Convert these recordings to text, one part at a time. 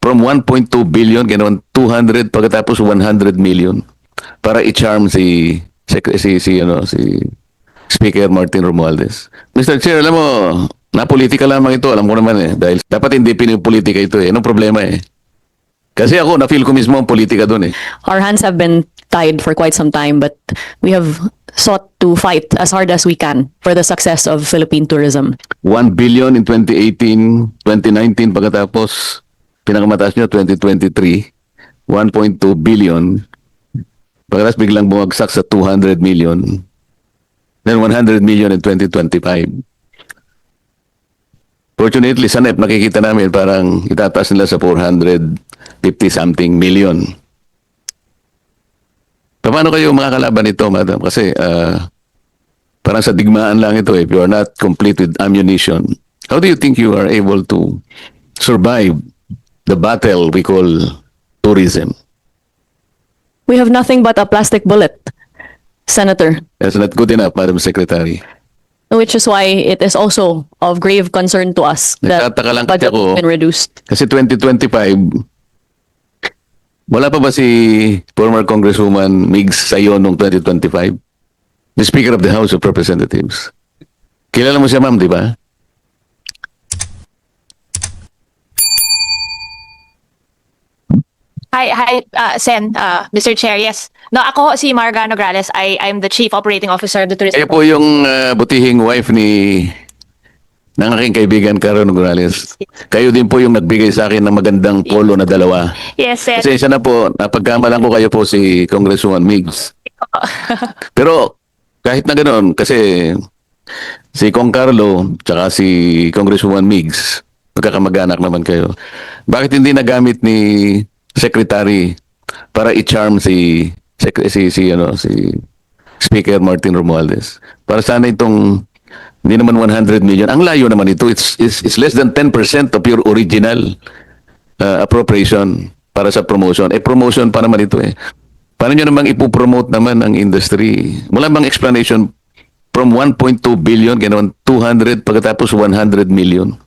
from 1.2 billion, ganoon 200 pagkatapos 100 million para i-charm si Speaker Martin Romualdez. Mr. Chair, alam mo, na-politika lamang ito, alam ko naman dahil dapat hindi pinipolitika ito Anong problema Kasi ako, na-feel ko mismo ang politika doon Our hands have been tied for quite some time, but we have sought to fight as hard as we can for the success of Philippine tourism. 1 billion in 2018, 2019 pagkatapos pinakamataas nyo 2023, 1.2 billion. Pagkatapos biglang bumagsak sa 200 million. Then 100 million in 2025. Fortunately, sa NEP nakikita namin parang itataas nila sa 450 something million. Paano kayo makakalaban ito, madam? Kasi parang sa digmaan lang ito if you are not complete with ammunition. How do you think you are able to survive the battle we call tourism? We have nothing but a plastic bullet, Senator. That's not good enough, Madam Secretary. Which is why it is also of grave concern to us that Nagtataka lang budget ako, has been reduced. Kasi 2025, wala pa ba si former Congresswoman Migs sa iyo noong 2025? The Speaker of the House of Representatives. Kilala mo siya, ma'am, di ba? Hi, Sen, Mr. Chair, yes. No, ako si Marga Nograles. I'm the Chief Operating Officer of the Tourism. Kayo po yung butihing wife ng aking kaibigan, Caro Nograles. Kayo din po yung nagbigay sa akin ng magandang polo na dalawa. Yes, Sen. Pasensya na po, napagkamalan ko kayo po si Congresswoman Migs. Pero kahit na ganoon, kasi si Cong Carlo tsaka si Congresswoman Migs, magkakamag-anak naman kayo. Bakit hindi nagamit ni Secretary para i-charm si Speaker Martin Romualdez? Para sana itong hindi naman 100 million. Ang layo naman ito. It's less than 10% of your original appropriation para sa promotion. Promotion pa naman ito Paano nyo namang ipopromote naman ang industry? Wala bang explanation from 1.2 billion, ganoon 200 pagkatapos 100 million?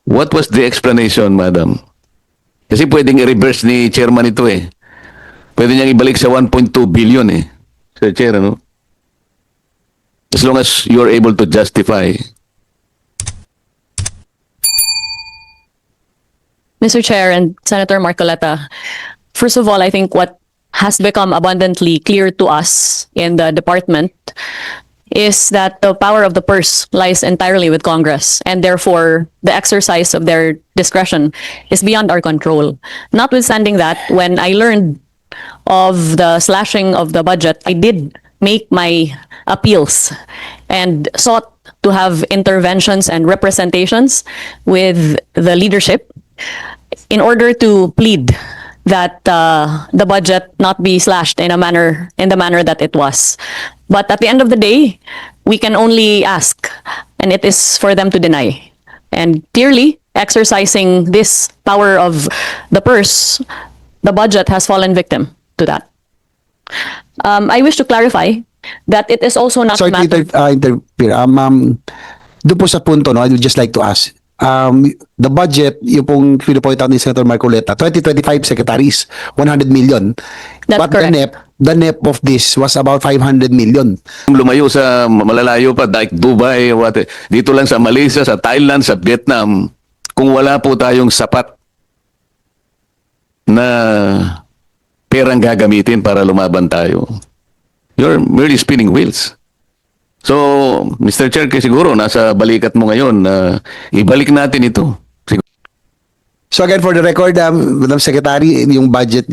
What was the explanation, madam? Kasi pwedeng i-reverse ni chairman ito Pwede niyang ibalik sa 1.2 billion Sir Chair, ano? As long as you're able to justify. Mr. Chair and Senator Marcolita, first of all, I think what has become abundantly clear to us in the department is that the power of the purse lies entirely with Congress, and therefore the exercise of their discretion is beyond our control. Notwithstanding that, when I learned of the slashing of the budget, I did make my appeals and sought to have interventions and representations with the leadership in order to plead that the budget not be slashed in the manner that it was. But at the end of the day, we can only ask, and it is for them to deny. And clearly, exercising this power of the purse, the budget has fallen victim to that. I wish to clarify that it is also not Sorry to interfere. Doon po sa punto, I would just like to ask, the budget, yung pong pinapoint out ni Senator Marcolita, 2025 secretaries, 100 million. That's But correct. the NEP of this was about 500 million. Lumayo sa malalayo pa, like Dubai, dito lang sa Malaysia, sa Thailand, sa Vietnam, kung wala po tayong sapat na perang gagamitin para lumaban tayo, you're merely spinning wheels. So, Mr. Chair, siguro nasa balikat mo ngayon na ibalik natin ito. So again, for the record, Madam Secretary, yung budget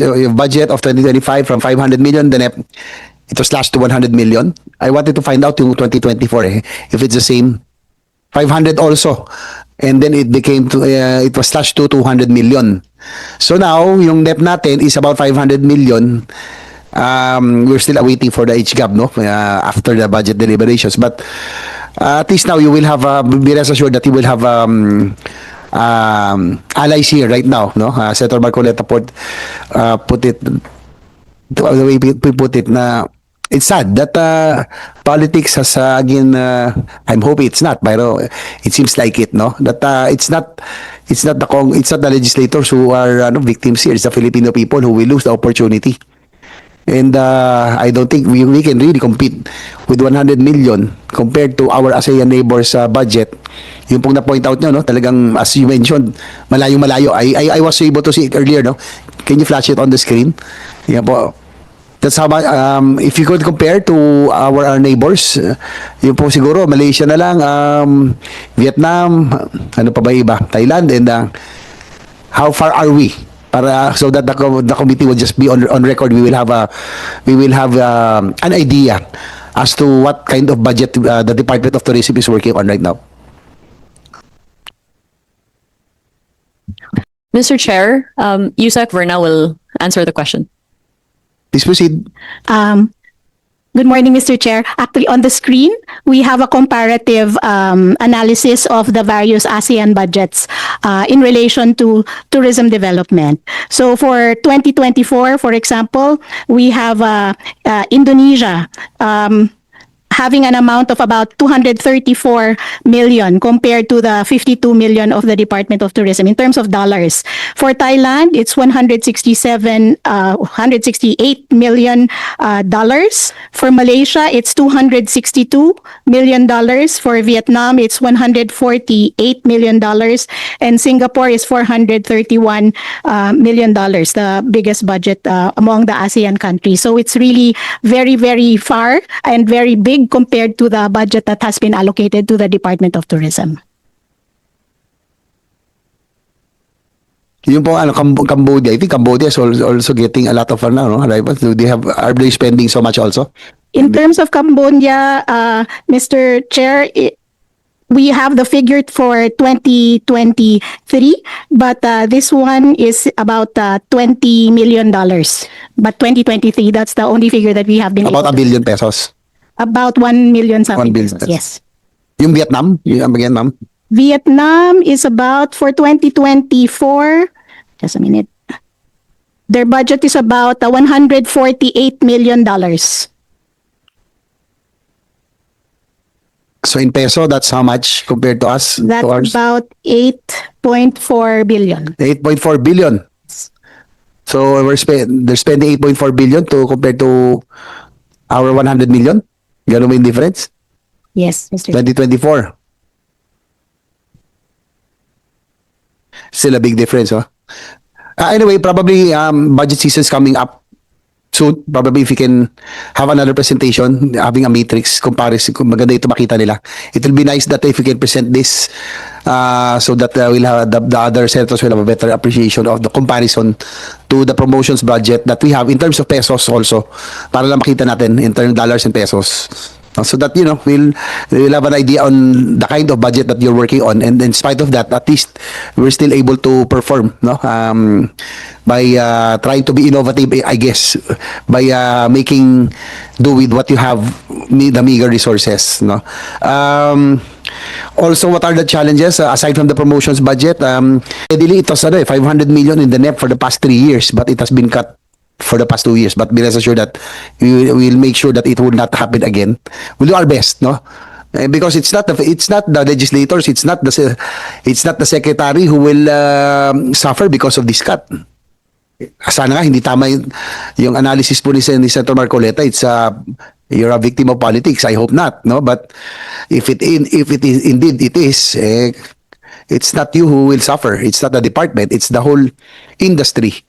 of 2025 from 500 million, the NEP, it was slashed to 100 million. I wanted to find out yung 2024 if it's the same. 500 also. And then it became it was slashed to 200 million. So now, yung NEP natin is about 500 million. We're still awaiting for the HGAB, after the budget deliberations. But at least now you will have, be rest assured that you will have allies here right now, Senator Marcolita put it the way we put it na it's sad that politics has again. I'm hoping it's not, pero it seems like it, no. That it's not the legislators who are victims here. It's the Filipino people who will lose the opportunity. And I don't think we can really compete with 100 million compared to our ASEAN neighbors budget. Yung pong na-point out nyo, no? Talagang, as you mentioned, malayo-malayo. I was able to see it earlier, no? Can you flash it on the screen? Yan po. That's how much, if you could compare to our neighbors, yun po siguro, Malaysia na lang, Vietnam, ano pa ba iba? Thailand, and how far are we? Para so that the committee will just be on record. We will have an idea as to what kind of budget the Department of Tourism is working on right now. Mr. Chair, Yusek Verna will answer the question. Please proceed. Good morning, Mr. Chair. Actually, on the screen, we have a comparative analysis of the various ASEAN budgets in relation to tourism development. So for 2024, for example, we have Indonesia having an amount of about 234 million compared to the 52 million of the Department of Tourism in terms of dollars. For Thailand, it's 168 million dollars. For Malaysia, it's 262 million dollars. For Vietnam, it's 148 million dollars, and Singapore is 431 million dollars, the biggest budget among the ASEAN countries. So it's really very, very far and very big compared to the budget that has been allocated to the Department of Tourism. Yung po Cambodia, I think Cambodia is also getting a lot of arrivals. Are they spending so much also? In terms of Cambodia, Mr. Chair, we have the figure for 2023, but this one is about $20 million. But 2023, that's the only figure that we have been About able $1 billion pesos. About 1 million something. 1 billion pesos, pesos. yes. Yung Vietnam, ma'am. Vietnam is about, for 2024, just a minute, their budget is about $148 million. So in peso, that's how much compared to us? That's to ours? about 8.4 billion. 8.4 billion. So they're spending 8.4 billion to compared to our 100 million. Ganun ba yung difference? Yes, Mr. Chair. 2024. Still a big difference, huh? Anyway, probably budget season is coming up soon. Probably if we can have another presentation, having a matrix comparison, kung maganda ito makita nila. It will be nice that if we can present this so that we'll have the other senators will have a better appreciation of the comparison to the promotions budget that we have in terms of pesos also, para lang makita natin in terms of dollars and pesos. So that, we'll have an idea on the kind of budget that you're working on. And in spite of that, at least we're still able to perform, by trying to be innovative, I guess, by making do with what you have, the meager resources. Also, what are the challenges aside from the promotions budget? Steadily, it was 500 million in the NEP for the past 3 years, but it has been cut for the past 2 years. But be rest assured that we will make sure that it will not happen again. We'll do our best, because it's not the legislators, it's not the secretary who will suffer because of this cut. Sana nga hindi tama yung analysis po ni Senator Marcolita. It's you're a victim of politics. I hope not, but if it is indeed it is, it's not you who will suffer. It's not the department. It's the whole industry.